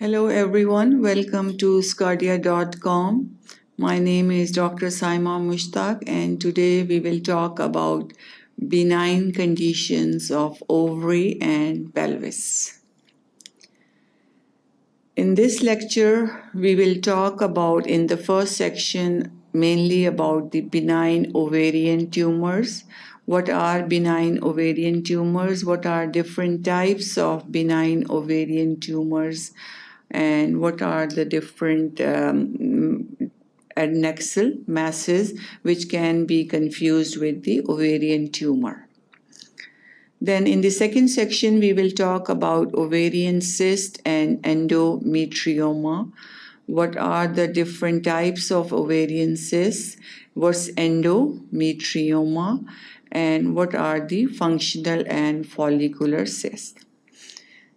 Hello everyone, welcome to sqadia.com. My name is Dr. Saima Mushtaq and today we will talk about benign conditions of ovary and pelvis. In this lecture, we will talk about in the first section mainly about the benign ovarian tumors. What are benign ovarian tumors? What are different types of benign ovarian tumors? And what are the different adnexal masses which can be confused with the ovarian tumor. Then in the second section, we will talk about ovarian cyst and endometrioma. What are the different types of ovarian cysts? What's endometrioma? And what are the functional and follicular cysts?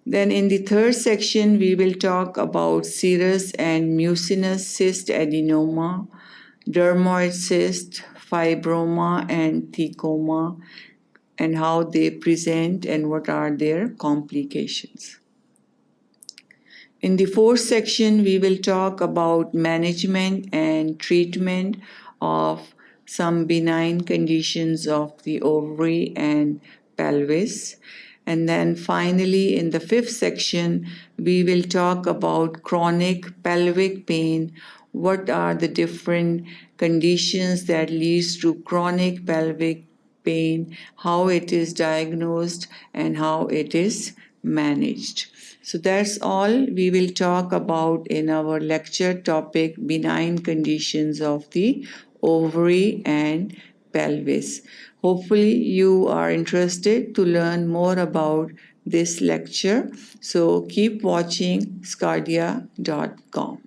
Then in the third section, we will talk about serous and mucinous cystadenoma, dermoid cyst, fibroma, and thecoma, and how they present and what are their complications. In the fourth section, we will talk about management and treatment of some benign conditions of the ovary and pelvis. And then finally, in the fifth section, we will talk about chronic pelvic pain. What are the different conditions that leads to chronic pelvic pain, how it is diagnosed, and how it is managed. So that's all we will talk about in our lecture topic, benign conditions of the ovary and pelvis. Hopefully you are interested to learn more about this lecture. So keep watching sqadia.com.